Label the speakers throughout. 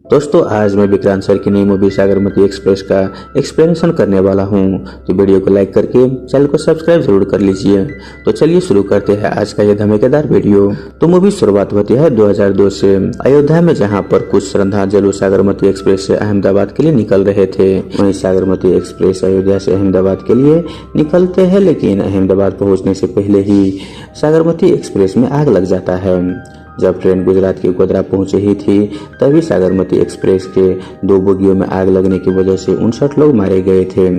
Speaker 1: दोस्तों आज मैं विक्रांत सर की नई मूवी सागरमती एक्सप्रेस का एक्सप्लेनेशन करने वाला हूं, तो वीडियो को लाइक करके चैनल को सब्सक्राइब जरूर कर लीजिए। तो चलिए शुरू करते हैं आज का ये धमाकेदार वीडियो। तो मूवी शुरुआत होती है 2002 से अयोध्या में, जहां पर कुछ श्रद्धालु सागरमती एक्सप्रेस से अहमदाबाद के लिए निकल रहे थे। वहीं सागरमती एक्सप्रेस अयोध्या से अहमदाबाद के लिए निकलते हैं, लेकिन अहमदाबाद पहुँचने से पहले ही सागरमती एक्सप्रेस में आग लग जाता है। जब ट्रेन गुजरात की गोधरा पहुंची ही थी, तभी सागरमती एक्सप्रेस के 2 बोगियों में आग लगने की वजह से 59 लोग मारे गए थे।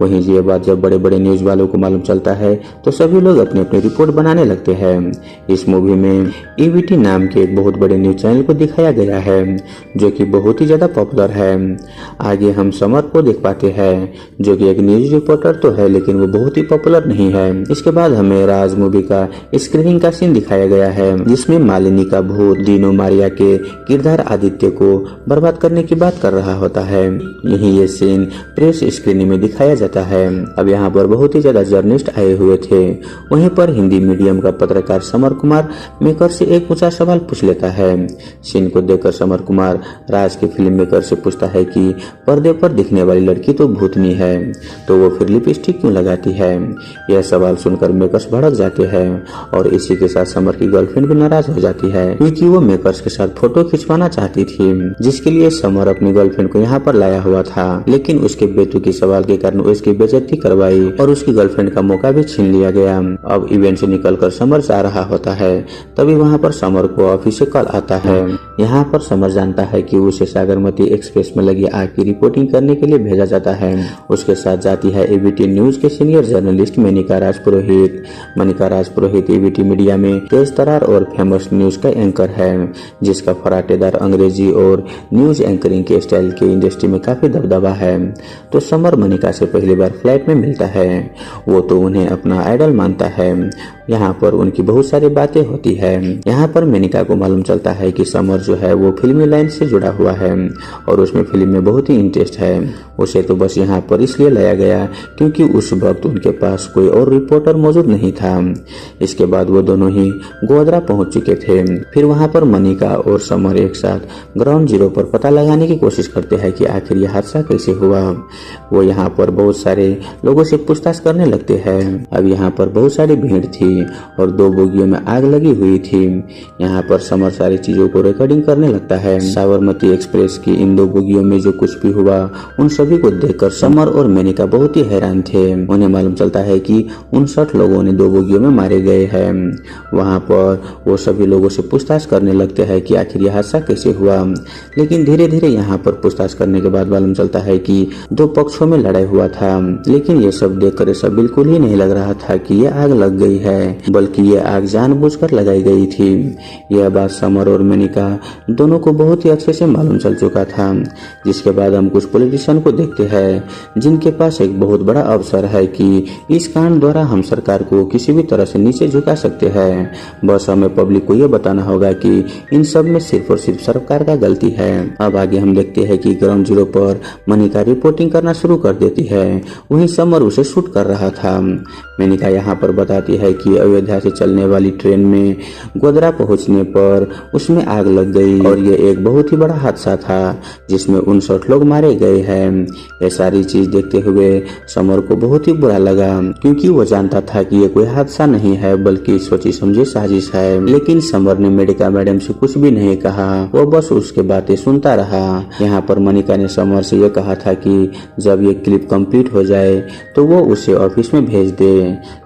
Speaker 1: वहीं ये बात जब बड़े बड़े न्यूज वालों को मालूम चलता है तो सभी लोग अपनी अपनी रिपोर्ट बनाने लगते हैं। इस मूवी में EVT नाम के एक बहुत बड़े न्यूज चैनल को दिखाया गया है, जो कि बहुत ही ज्यादा पॉपुलर है। आगे हम समर को देख पाते हैं, जो कि एक न्यूज रिपोर्टर तो है, लेकिन वो बहुत ही पॉपुलर नहीं है। इसके बाद हमें राज मूवी का स्क्रीनिंग का सीन दिखाया गया है, जिसमें मालिनी का भूत दीनू मारिया के किरदार आदित्य को बर्बाद करने की बात कर रहा होता है। यही ये सीन प्रेस स्क्रीनिंग में दिखाया जाता है। अब यहाँ पर बहुत ही ज्यादा जर्नलिस्ट आए हुए थे। वहीं पर हिंदी मीडियम का पत्रकार समर कुमार मेकर से एक ऊंचा सवाल पूछ लेता है। सीन को देखकर समर कुमार राज के फिल्म मेकर से पूछता है कि पर्दे पर दिखने वाली लड़की तो भूतनी है, तो वो फिर लिपस्टिक क्यों लगाती है। यह सवाल सुनकर मेकर्स भड़क जाते हैं और इसी के साथ समर की गर्लफ्रेंड भी नाराज हो जाती है, क्योंकि वो मेकर्स के साथ फोटो खिंचवाना चाहती थी, जिसके लिए समर अपनी गर्लफ्रेंड को यहाँ पर लाया हुआ था। लेकिन उसके बेतुकी सवाल के कारण उसकी बेइज्जती करवाई और उसकी गर्लफ्रेंड का मौका भी छीन लिया गया। अब इवेंट से निकलकर समर जा रहा होता है, तभी वहाँ पर समर को ऑफिस से कॉल आता है। यहाँ पर समर जानता है कि उसे सागरमती एक्सप्रेस में लगी आग की रिपोर्टिंग करने के लिए भेजा जाता है। उसके साथ जाती है EVT न्यूज के senior journalist Manika Raj Purohit. Manika Raj Purohit EVT media में तेज तरार और फेमस न्यूज का एंकर है, जिसका फराटेदार अंग्रेजी और न्यूज एंकरिंग के स्टाइल की इंडस्ट्री में काफी दबदबा है। तो समर मनिका से पहली बार फ्लाइट में मिलता है। वो तो उन्हें अपना आइडल मानता है। यहाँ पर उनकी बहुत सारी बातें होती है। यहाँ पर मेनिका को मालूम चलता है कि समर जो है वो फिल्मी लाइन से जुड़ा हुआ है और उसमें फिल्म में बहुत ही इंटरेस्ट है। उसे तो बस यहाँ पर इसलिए लाया गया क्योंकि उस वक्त उनके पास कोई और रिपोर्टर मौजूद नहीं था। इसके बाद वो दोनों ही गोधरा पहुंच चुके थे। फिर वहाँ पर मनिका और समर एक साथ ग्राउंड जीरो पर पता लगाने की कोशिश करते हैं कि आखिर यह हादसा कैसे हुआ। वो यहाँ पर बहुत सारे लोगों से पूछताछ करने लगते हैं। अब यहाँ पर बहुत सारी भीड़ थी और 2 बोगियों में आग लगी हुई थी। यहाँ पर समर सारी चीजों को रिकॉर्डिंग करने लगता है। साबरमती एक्सप्रेस की इन 2 बोगियों में जो कुछ भी हुआ, उन सभी को देखकर समर और मेनिका बहुत ही हैरान थे। उन्हें मालूम चलता है कि 59 लोगों ने 2 बोगियों में मारे गए हैं। वहाँ पर वो सभी लोगों से पूछताछ करने लगते हैं कि आखिर यह हादसा कैसे हुआ। लेकिन धीरे धीरे यहाँ पर पूछताछ करने के बाद मालूम चलता है कि 2 पक्षों में लड़ाई हुआ था। लेकिन ये सब देखकर ऐसा बिल्कुल ही नहीं लग रहा था कि ये आग लग गई है, बल्कि ये आग जानबूझकर लगाई गई थी। यह बात समर और मेनिका दोनों को बहुत ही अच्छे से मालूम चल चुका था। जिसके बाद हम कुछ पॉलिटिशियन को देखते हैं, जिनके पास एक बहुत बड़ा अवसर है कि इस कांड द्वारा हम सरकार को किसी भी तरह से नीचे झुका सकते हैं। बस हमें पब्लिक को यह बताना होगा कि इन सब में सिर्फ और सिर्फ सरकार का गलती है। अब आगे हम देखते हैं कि ग्राउंड जीरो पर मनिका रिपोर्टिंग करना शुरू कर देती है। वहीं समर उसे शूट कर रहा था। मेनिका यहाँ पर बताती है कि अयोध्या से चलने वाली ट्रेन में गोधरा पहुंचने पर उसमें आग लग गई और ये एक बहुत ही बड़ा हादसा था, जिसमें 59 लोग मारे गए हैं। ये सारी चीज देखते हुए समर को बहुत ही बुरा लगा, क्योंकि वो जानता था कि ये कोई हादसा नहीं है, बल्कि सोची समझी साजिश है। लेकिन समर ने मेडिका मैडम से कुछ भी नहीं कहा, वो बस उसके बातें सुनता रहा। यहाँ पर मनिका ने समर से ये कहा था कि जब ये क्लिप कंप्लीट हो जाए तो वो उसे ऑफिस में भेज दे।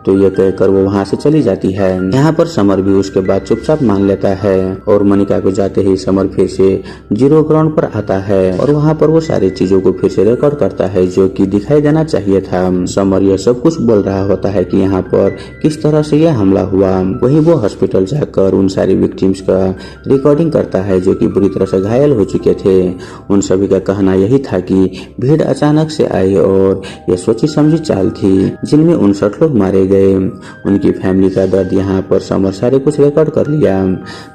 Speaker 1: तो ये कहकर वो वहाँ से चली जाती है। यहाँ पर समर भी उसके बाद चुपचाप मान लेता है और मनिका को जाते ही समर फिर से जीरो ग्राउंड पर आता है और वहाँ पर वो सारी चीजों को फिर से रिकॉर्ड करता है, जो कि दिखाई देना चाहिए था। समर यह सब कुछ बोल रहा होता है कि यहाँ पर किस तरह से यह हमला हुआ। वही वो हॉस्पिटल जाकर उन सारी विक्टिम्स का रिकॉर्डिंग करता है, जो कि बुरी तरह से घायल हो चुके थे। उन सभी का कहना यही था कि भीड़ अचानक से आई और यह सोची समझी चाल थी, जिनमें 59 लोग मारे गए। उनकी फैमिली का दर्द यहाँ पर समर सारे कुछ रिकॉर्ड कर लिया।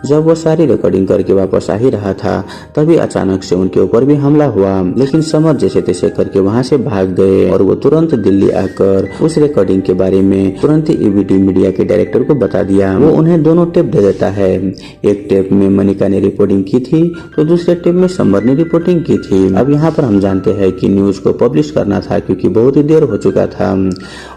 Speaker 1: जब वो सारी रिकॉर्डिंग करके वापस आ ही रहा था तभी अचानक से उनके ऊपर भी हमला हुआ, लेकिन समर जैसे तैसे करके वहाँ से भाग गए और वो तुरंत दिल्ली आकर उस रिकॉर्डिंग के बारे में तुरंत ही एबीटी मीडिया के डायरेक्टर को बता दिया। वो उन्हें दोनों टेप दे देता है। एक टेप में मनिका ने रिपोर्टिंग की थी तो दूसरे टेप में समर ने रिपोर्टिंग की थी। अब यहाँ पर हम जानते हैं कि न्यूज को पब्लिश करना था क्योंकि बहुत ही देर हो चुका था।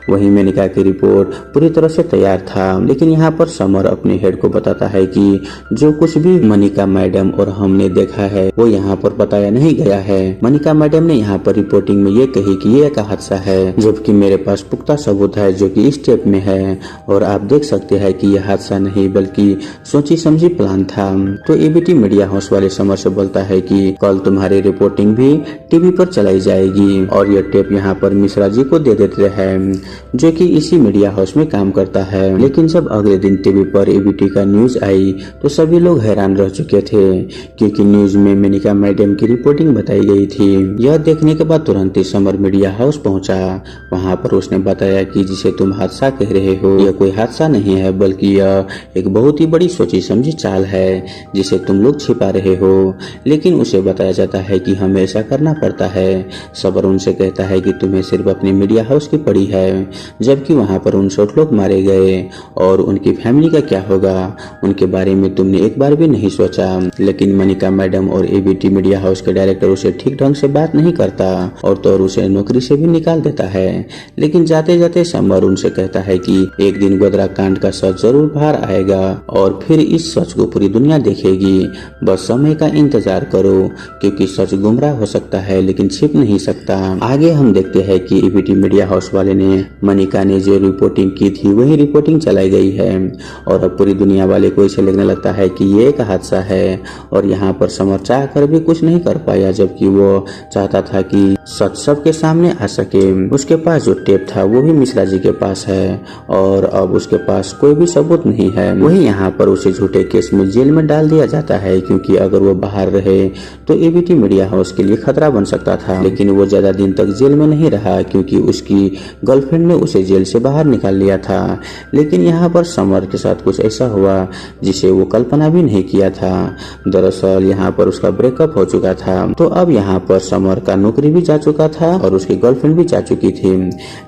Speaker 1: वहीं मनिका की रिपोर्ट पूरी तरह से तैयार था, लेकिन यहाँ पर समर अपने हेड को बताता है कि जो कुछ भी मनिका मैडम और हमने देखा है वो यहाँ पर बताया नहीं गया है। मनिका मैडम ने यहाँ पर रिपोर्टिंग में ये कही कि ये एक हादसा है, जबकि मेरे पास पुख्ता सबूत है जो कि इस टेप में है और आप देख सकते हैं कि यह हादसा नहीं बल्कि सोची समझी प्लान था। तो एबीटी मीडिया हाउस वाले समर से बोलता है कि कल तुम्हारी रिपोर्टिंग भी टीवी पर चलाई जाएगी और यह टेप यहाँ पर मिश्रा जी को दे देते हैं जो कि इसी मीडिया हाउस में काम करता है। लेकिन जब अगले दिन टीवी पर एबीटी का न्यूज आई तो सभी लोग हैरान रह चुके थे क्योंकि न्यूज में मनिका मैडम की रिपोर्टिंग बताई गई थी। यह देखने के बाद तुरंत ही समर मीडिया हाउस पहुंचा। वहां पर उसने बताया कि जिसे तुम हादसा कह रहे हो यह कोई हादसा नहीं है बल्कि यह एक बहुत ही बड़ी सोची समझी चाल है जिसे तुम लोग छिपा रहे हो। लेकिन उसे बताया जाता है कि हमें ऐसा करना पड़ता है। सबर उनसे कहता है कि तुम्हें सिर्फ अपने मीडिया हाउस की पड़ी है, जबकि वहां पर 59 लोग मारे गए और उनकी फैमिली का क्या होगा उनके बारे में तुमने एक बार भी नहीं सोचा। लेकिन मनिका मैडम और एबीटी मीडिया हाउस के डायरेक्टर उसे ठीक ढंग से बात नहीं करता और तो और उसे नौकरी से भी निकाल देता है। लेकिन जाते जाते समर उनसे कहता है कि एक दिन गोधरा कांड का सच जरूर बाहर आएगा और फिर इस सच को पूरी दुनिया देखेगी। बस समय का इंतजार करो क्योंकि सच गुमराह हो सकता है लेकिन छिप नहीं सकता। आगे हम देखते हैं कि एबीटी मीडिया हाउस वाले ने मनिका ने जो रिपोर्टिंग की थी वही रिपोर्टिंग चलाई गई है और अब पूरी दुनिया वाले को इसे लगने लगता है कि ये एक हादसा है और यहाँ पर समर चाह कर भी कुछ नहीं कर पाया, जबकि वो चाहता था कि सच सबके सामने आ सके। उसके पास जो टेप था वो भी मिश्रा जी के पास है और अब उसके पास कोई भी सबूत नहीं है। वही यहाँ पर उसे झूठे केस में जेल में डाल दिया जाता है क्योंकि अगर वो बाहर रहे तो एबीटी मीडिया हाउस के लिए खतरा बन सकता था। लेकिन वो ज्यादा दिन तक जेल में नहीं रहा क्योंकि उसकी गर्लफ्रेंड ने उसे जेल से बाहर निकाल लिया था। लेकिन यहाँ पर समर के साथ कुछ ऐसा हुआ जिसे वो कल्पना भी नहीं किया था। दरअसल यहाँ पर उसका ब्रेकअप हो चुका था तो अब यहाँ पर समर का नौकरी भी जा चुका था और उसकी गर्लफ्रेंड भी जा चुकी थी।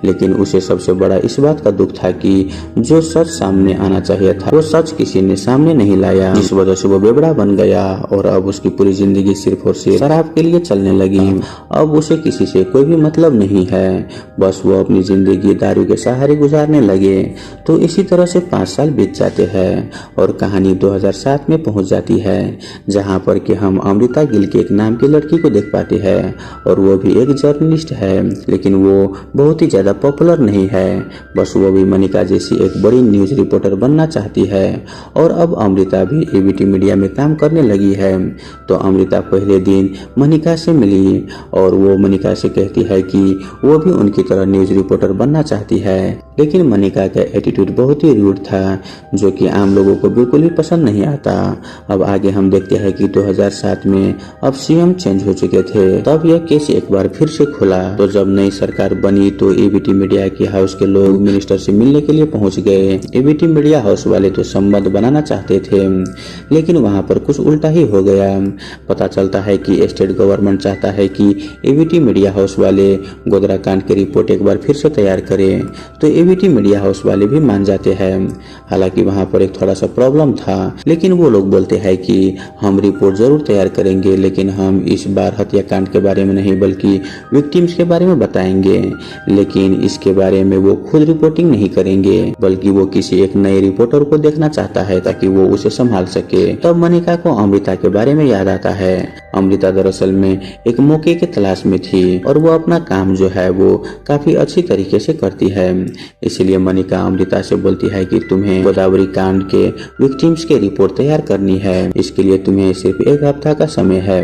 Speaker 1: लेकिन उसे सबसे बड़ा इस बात का दुख था कि जो सच सामने आना चाहिए था वो सच किसी ने सामने नहीं लाया, इस वजह से वो बेबड़ा बन गया और अब उसकी पूरी जिंदगी सिर्फ और सिर्फ शराब के लिए चलने लगी। अब उसे किसी से कोई भी मतलब नहीं है, बस वो अपनी जिंदगी दारू के सहारे गुजारने लगे। तो इसी तरह से 5 साल बीत जाते हैं और कहानी 2007 में पहुंच जाती है जहां पर कि हम अमृता गिल के एक नाम की लड़की को देख पाते हैं और वो भी एक जर्नलिस्ट है, लेकिन वो बहुत ही ज्यादा पॉपुलर नहीं है। बस वो भी मनिका जैसी एक बड़ी न्यूज रिपोर्टर बनना चाहती है और अब अमृता भी एबीटी मीडिया में काम करने लगी है। तो अमृता पहले दिन मनिका से मिली और वो मनिका से कहती है कि वो भी उनकी तरह न्यूज रिपोर्टर बनना चाहती है। लेकिन मनिका का एटीट्यूड बहुत ही रूड था जो कि आम लोगों को बिल्कुल भी पसंद नहीं आता। अब आगे हम देखते हैं कि 2007 में अब सीएम चेंज हो चुके थे, तब यह केस एक बार फिर से खुला। तो जब नई सरकार बनी तो एबीटी मीडिया के हाउस के लोग मिनिस्टर से मिलने के लिए पहुंच गए। एबीटी मीडिया हाउस वाले तो संबंध बनाना चाहते थे लेकिन वहां पर कुछ उल्टा ही हो गया। पता चलता है कि स्टेट गवर्नमेंट चाहता है कि एबीटी मीडिया हाउस वाले गोधरा कांड की रिपोर्ट एक बार फिर से तैयार करें, तो एबीटी मीडिया हाउस वाले भी मान जाते हैं। हालांकि वहां पर एक थोड़ा सा प्रॉब्लम था, लेकिन वो लोग बोलते हैं कि हम रिपोर्ट जरूर तैयार करेंगे लेकिन हम इस बार हत्याकांड के बारे में नहीं बल्कि विक्टिम्स के बारे में बताएंगे। लेकिन इसके बारे में वो खुद रिपोर्टिंग नहीं करेंगे बल्कि वो किसी एक नए रिपोर्टर को देखना चाहता है ताकि वो उसे संभाल सके। तब मनिका को अमृता के बारे में याद आता है। अमृता दरअसल में एक मौके के तलाश में थी और वो अपना काम जो है वो काफी अच्छी तरीके से करती है। इसीलिए मनिका अमृता से बोलती है कि तुम्हें गोदावरी कांड के विक्टिम्स के रिपोर्ट तैयार करनी है, इसके लिए तुम्हें सिर्फ 1 हफ्ता का समय है।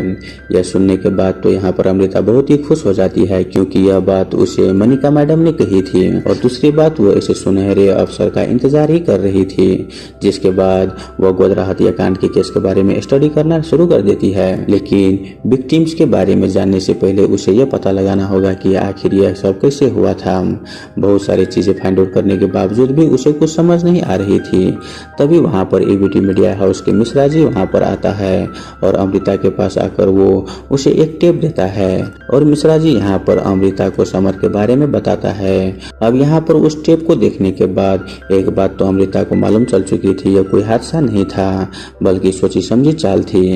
Speaker 1: यह सुनने के बाद तो यहाँ पर अमृता बहुत ही खुश हो जाती है क्योंकि यह बात उसे मनिका मैडम ने कही थी और दूसरी बात वो इसे सुनहरे अवसर का इंतजार ही कर रही थी, जिसके बाद वह गोधरा हत्याकांड के केस के बारे में स्टडी करना शुरू कर देती है। लेकिन विक्टिम्स के बारे में जानने से पहले उसे यह पता लगाना होगा कि आखिर यह सब कैसे हुआ था। बहुत सारी चीजें फाइंड आउट करने के बावजूद भी उसे कुछ समझ नहीं आ रही थी। तभी वहाँ पर एबीटी मीडिया हाउस के मिश्रा जी वहाँ पर आता है और अमृता के पास आकर वो उसे एक टेप देता है और मिश्रा जी यहाँ पर अमृता को समर के बारे में बताता है। अब यहाँ पर उस टेप को देखने के बाद एक बात तो अमृता को मालूम चल चुकी थी, यह कोई हादसा नहीं था बल्कि सोची समझी चाल थी।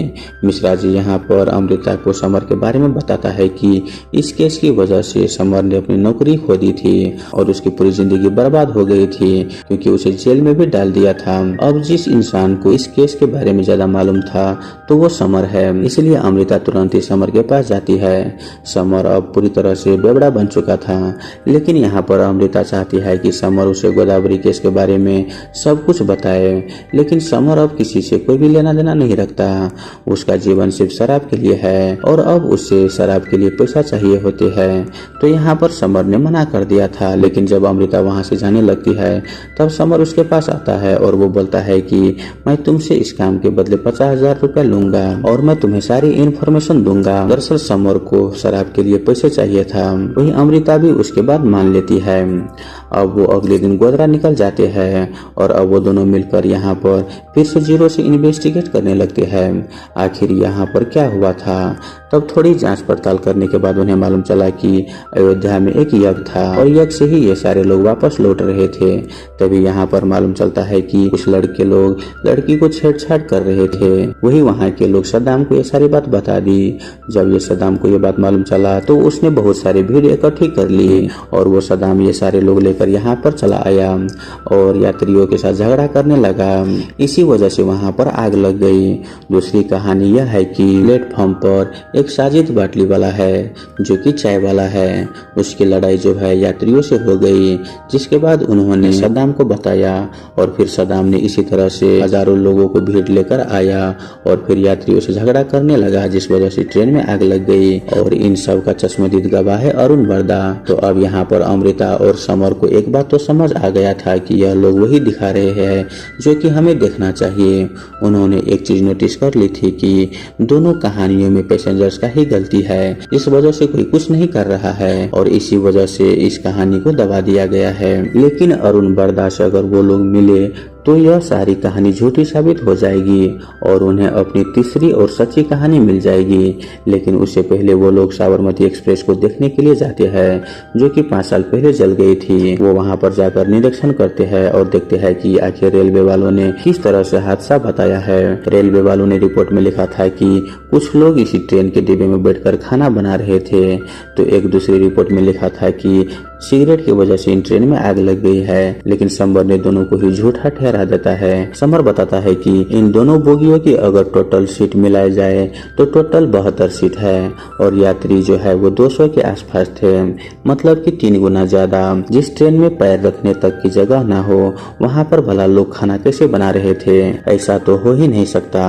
Speaker 1: मिश्रा जी यहाँ पर अमृता को समर के बारे में बताता है कि इस केस की वजह से समर ने अपनी नौकरी खो दी थी और उसकी पूरी जिंदगी बर्बाद हो गई थी क्योंकि उसे जेल में भी डाल दिया था। अब जिस इंसान को इस केस के बारे में ज्यादा मालूम था तो वो समर है, इसलिए अमृता तुरंत ही समर के पास जाती है। समर अब पूरी तरह से बेवड़ा बन चुका था, लेकिन यहाँ पर अमृता चाहती है कि समर उसे गोदावरी केस के बारे में सब कुछ बताए, लेकिन समर अब किसी से कोई भी लेना देना नहीं रखता। उसका जीवन सिर्फ शराब के लिए है और अब उसे शराब के लिए पैसा चाहिए होते हैं। तो यहाँ पर समर ने मना कर दिया था, लेकिन जब अमृता वहाँ से जाने लगती है तब समर उसके पास आता है और वो बोलता है कि मैं तुमसे इस काम के बदले 50,000 रुपया लूंगा और मैं तुम्हें सारी इन्फॉर्मेशन दूंगा। दरअसल समर को शराब के लिए पैसे चाहिए था। वही अमृता भी उसके बाद मान लेती है। अब वो अगले दिन गोधरा निकल जाते हैं और अब वो दोनों मिलकर यहाँ पर फिर से जीरो से इन्वेस्टिगेट करने लगते हैं आखिर यहाँ पर क्या हुआ था। तब थोड़ी जांच पड़ताल करने के बाद उन्हें मालूम चला कि अयोध्या में एक यज्ञ था और यज्ञ से ही ये सारे लोग वापस लौट रहे थे। तभी यहाँ पर मालूम चलता है कि कुछ लड़के लोग लड़की को छेड़छाड़ कर रहे थे। वही वहाँ के लोग सद्दाम को ये सारी बात बता दी। जब ये सद्दाम को ये बात मालूम चला तो उसने बहुत सारी भीड़ इकट्ठी कर ली और वो सद्दाम ये सारे लोग लेकर यहाँ पर चला आया और यात्रियों के साथ झगड़ा करने लगा। इसी वजह से वहाँ पर आग लग गई। दूसरी कहानी यह है कि प्लेटफॉर्म पर एक साजिद बाटली वाला है जो कि चाय वाला है। उसकी लड़ाई जो है यात्रियों से हो गई, जिसके बाद उन्होंने सद्दाम को बताया और फिर सद्दाम ने इसी तरह से हजारों लोगों को भीड़ लेकर आया और फिर यात्रियों से झगड़ा करने लगा, जिस वजह से ट्रेन में आग लग गई। और इन सब का चश्मदीद गवाह है अरुण बरदा। तो अब यहाँ पर अमृता और समर को एक बात तो समझ आ गया था कि यह लोग वही दिखा रहे हैं जो कि हमें देखना चाहिए। उन्होंने एक चीज नोटिस कर ली थी कि दोनों कहानियों में पैसेंजर्स का ही गलती है, इस वजह से कोई कुछ नहीं कर रहा है और इसी वजह से इस कहानी को दबा दिया गया है। लेकिन अरुण बरदा से अगर वो लोग मिले तो यह सारी कहानी झूठी साबित हो जाएगी और उन्हें अपनी तीसरी और सच्ची कहानी मिल जाएगी। लेकिन उससे पहले वो लोग साबरमती एक्सप्रेस को देखने के लिए जाते हैं जो कि 5 साल पहले जल गई थी। वो वहां पर जाकर निरीक्षण करते हैं और देखते हैं कि आखिर रेलवे वालों ने किस तरह से हादसा बताया है। रेलवे वालों ने रिपोर्ट में लिखा था कि कुछ लोग इसी ट्रेन के डिब्बे में बैठकर खाना बना रहे थे, तो एक दूसरी रिपोर्ट में लिखा था कि सिगरेट की वजह से इन ट्रेन में आग लग गई है। लेकिन समर ने दोनों को ही झूठा ठहरा देता है। समर बताता है कि इन दोनों बोगियों की अगर टोटल सीट मिलाई जाए तो टोटल 72 सीट है और यात्री जो है वो 200 के आसपास थे, मतलब कि 3 गुना ज्यादा। जिस ट्रेन में पैर रखने तक की जगह ना हो वहाँ पर भला लोग खाना कैसे बना रहे थे? ऐसा तो हो ही नहीं सकता।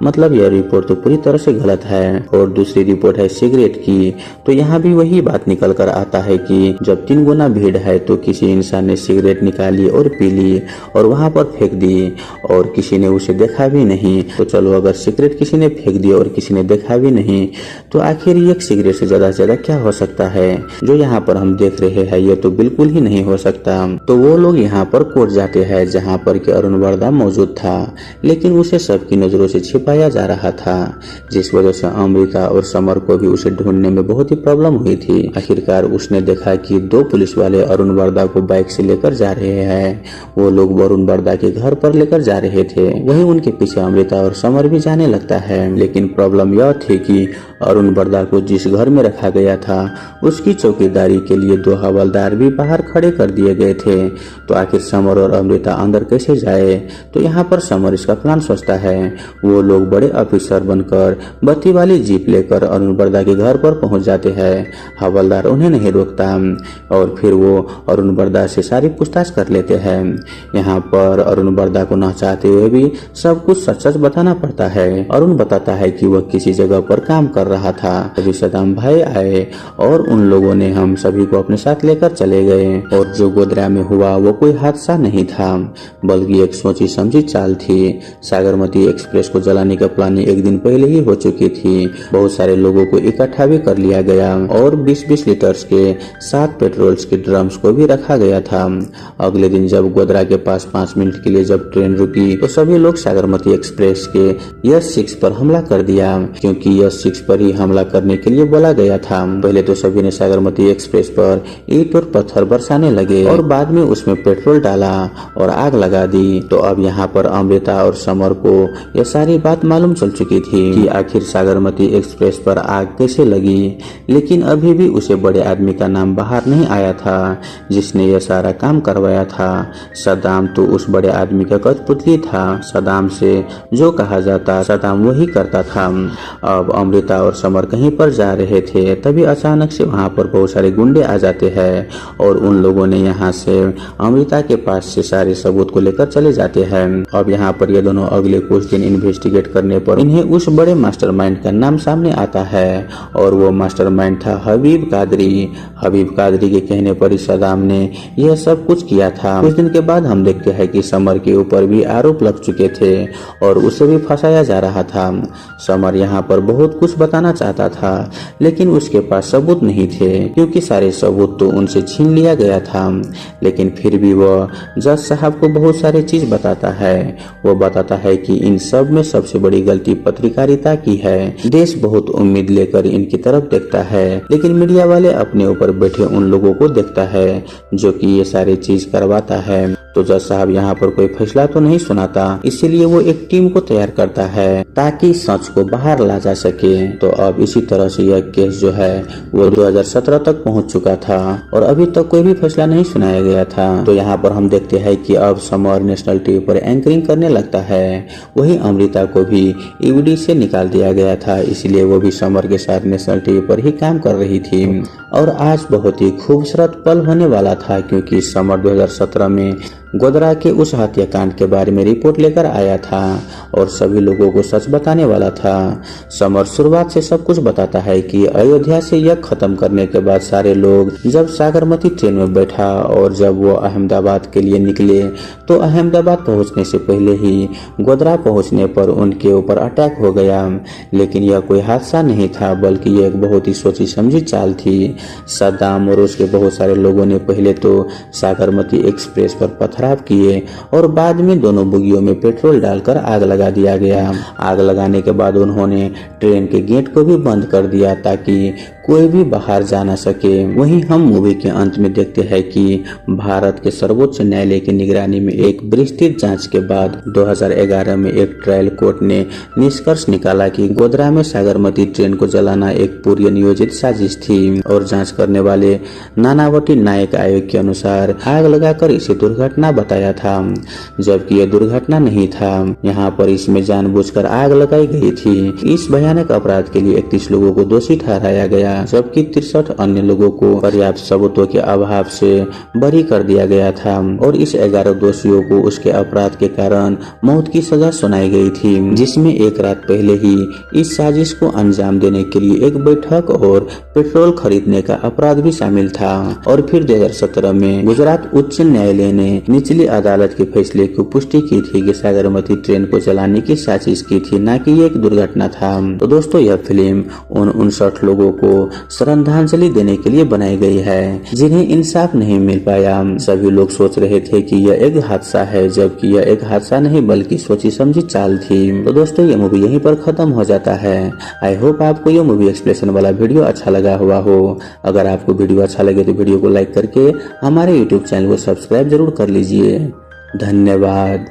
Speaker 1: मतलब यह रिपोर्ट तो पूरी तरह से गलत है। और दूसरी रिपोर्ट है सिगरेट की, तो यहाँ भी वही बात निकल कर आता है कि जब 3 गुना भीड़ है तो किसी इंसान ने सिगरेट निकाली और पी ली और वहां पर फेंक दी और किसी ने उसे देखा भी नहीं। तो चलो अगर सिगरेट किसी ने फेंक दी और किसी ने देखा भी नहीं तो आखिर एक सिगरेट से ज्यादा क्या हो सकता है? जो यहाँ पर हम देख रहे हैं ये तो बिल्कुल ही नहीं हो सकता। तो वो लोग यहाँ पर कोर्ट जाते हैं जहाँ पर कि अरुण बरदा मौजूद था, लेकिन उसे सबकी नजरों से छिपाया जा रहा था, जिस वजह से अमृता और समर को भी उसे ढूंढने में बहुत ही प्रॉब्लम हुई थी। आखिरकार उसने देखा कि 2 पुलिस वाले अरुण बरदा को बाइक से लेकर जा रहे हैं। वो लोग अरुण बरदा के घर पर लेकर जा रहे थे। वहीं उनके पीछे अमृता और समर भी जाने लगता है। लेकिन प्रॉब्लम यह थी कि अरुण बरदा को जिस घर में रखा गया था उसकी चौकीदारी के लिए 2 हवलदार भी बाहर खड़े कर दिए गए थे। तो आखिर समर और अमृता अंदर कैसे जाए? तो यहाँ पर समर इसका प्लान सोचता है। वो लोग बड़े ऑफिसर बनकर बत्ती वाली जीप लेकर अरुण बरदा के घर पर पहुंच जाते हैं। हवलदार उन्हें नहीं रोकता और फिर वो अरुण बरदा से सारी पूछताछ कर लेते हैं। यहाँ पर अरुण बरदा को न चाहते हुए भी सब कुछ सच सच बताना पड़ता है। अरुण बताता है कि वह किसी जगह पर काम कर रहा था, तभी सदाम भाई आए और उन लोगों ने हम सभी को अपने साथ लेकर चले गए। और जो गोधरा में हुआ वो कोई हादसा नहीं था, बल्कि एक सोची समझी चाल थी। सागरमती एक्सप्रेस को जलाने का प्लानिंग एक दिन पहले ही हो चुकी थी। बहुत सारे लोगों को इकट्ठा भी कर लिया गया और 20-20 लीटर्स के 7 पेट्रोल्स के ड्रम्स को भी रखा गया था। अगले दिन जब गोधरा के पास 5 मिनट के लिए जब ट्रेन रुकी तो सभी लोग सागरमती एक्सप्रेस के यस 6 पर हमला कर दिया, क्योंकि यस 6 पर ही हमला करने के लिए बोला गया था। पहले तो सभी ने सागरमती एक्सप्रेस पर ईंट और पत्थर बरसाने लगे और बाद में उसमें पेट्रोल डाला और आग लगा दी। तो अब यहाँ पर अमृता और समर को यह सारी बात मालूम चल चुकी थी कि आखिर सागरमती एक्सप्रेस पर आग कैसे लगी, लेकिन अभी भी उसे बड़े आदमी का नाम बाहर नहीं आया था जिसने यह सारा काम करवाया था। सदाम तो उस बड़े आदमी का कठपुतली था। सदाम से जो कहा जाता सदाम वही करता था। अब अमृता और समर कहीं पर जा रहे थे, तभी अचानक से वहाँ पर बहुत सारे गुंडे आ जाते हैं और उन लोगों ने यहाँ से अमृता के पास से सारे सबूत को लेकर चले जाते हैं। अब यहाँ पर ये दोनों अगले कुछ दिन इन्वेस्टिगेट करने पर इन्हें उस बड़े मास्टरमाइंड का नाम सामने आता है और वो मास्टरमाइंड था हबीब कादरी। हबीब कादरी के कहने पर सदाम ने यह सब कुछ किया था। कुछ दिन के बाद हम देखते हैं कि समर के ऊपर भी आरोप लग चुके थे और उसे भी फंसाया जा रहा था। समर यहाँ पर बहुत कुछ बताना चाहता था, लेकिन उसके पास सबूत नहीं थे, क्योंकि सारे सबूत तो उनसे छीन लिया गया था। लेकिन फिर भी वह जज साहब को बहुत सारी चीज बताता है। वो बताता है कि इन सब में सबसे बड़ी गलती पत्रकारिता की है। देश बहुत उम्मीद लेकर इनकी तरफ देखता है, लेकिन मीडिया वाले अपने ऊपर बैठे उन लोगों को देखता है जो कि ये सारी चीज करवाता है। तो जज साहब यहाँ पर कोई फैसला तो नहीं सुनाता, इसीलिए वो एक टीम को तैयार करता है ताकि सच को बाहर ला जा सके। तो अब इसी तरह से यह केस जो है वो 2017 तक पहुँच चुका था और अभी तक कोई भी फैसला नहीं सुनाया गया था। तो यहाँ पर हम देखते हैं कि अब समर नेशनल टीवी पर एंकरिंग करने लगता है। वही अमृता को भी ईडी से निकाल दिया गया था, इसलिए वो भी समर के साथ नेशनल टीवी पर ही काम कर रही थी। और आज बहुत ही खूबसूरत पल होने वाला था, क्योंकि समर 2017 में गोधरा के उस हत्याकांड के बारे में रिपोर्ट लेकर आया था और सभी लोगों को सच बताने वाला था। समर शुरुआत से सब कुछ बताता है कि अयोध्या से यह खत्म करने के बाद सारे लोग जब सागरमती ट्रेन में बैठा और जब वो अहमदाबाद के लिए निकले तो अहमदाबाद पहुंचने से पहले ही गोधरा पहुंचने पर उनके ऊपर अटैक हो गया। लेकिन यह कोई हादसा नहीं था, बल्कि यह एक बहुत ही सोची समझी चाल थी। सद्दाम और उसके बहुत सारे लोगों ने पहले तो सागरमती एक्सप्रेस पर पथराव किए और बाद में दोनों बोगियों में पेट्रोल डालकर आग लगा दिया गया। आग लगाने के बाद उन्होंने ट्रेन के गेट को भी बंद कर दिया ताकि कोई भी बाहर जा न सके। वहीं हम मूवी के अंत में देखते हैं कि भारत के सर्वोच्च न्यायालय की निगरानी में एक विस्तृत जांच के बाद 2011 में एक ट्रायल कोर्ट ने निष्कर्ष निकाला कि गोधरा में सागरमती ट्रेन को जलाना एक पूर्व नियोजित साजिश थी और जांच करने वाले नानावटी न्यायिक आयोग के अनुसार आग लगाकर इसे दुर्घटना बताया था, जबकि यह दुर्घटना नहीं था। यहाँ पर इसमें जानबूझकर आग लगाई गई थी। इस भयानक अपराध के लिए 31 लोगों को दोषी ठहराया गया, जबकि 63 अन्य लोगों को पर्याप्त सबूतों के अभाव से बरी कर दिया गया था और इस 11 दोषियों को उसके अपराध के कारण मौत की सजा सुनाई गई थी, जिसमें एक रात पहले ही इस साजिश को अंजाम देने के लिए एक बैठक और पेट्रोल खरीदने का अपराध भी शामिल था। और फिर 2017 में गुजरात उच्च न्यायालय ने निचली अदालत के फैसले की पुष्टि की थी कि सागरमती ट्रेन को जलाने की साजिश की थी, न कि एक दुर्घटना था। तो दोस्तों, यह फिल्म उन 59 लोगों को श्रद्धांजलि देने के लिए बनाई गई है जिन्हें इंसाफ नहीं मिल पाया। सभी लोग सोच रहे थे कि यह एक हादसा है, जबकि यह एक हादसा नहीं बल्कि सोची समझी चाल थी। तो दोस्तों, ये मूवी यहीं पर खत्म हो जाता है। आई होप आपको ये मूवी एक्सप्लेनेशन वाला वीडियो अच्छा लगा हुआ हो। अगर आपको वीडियो अच्छा लगे तो वीडियो को लाइक करके हमारे यूट्यूब चैनल को सब्सक्राइब जरूर कर लीजिए। धन्यवाद।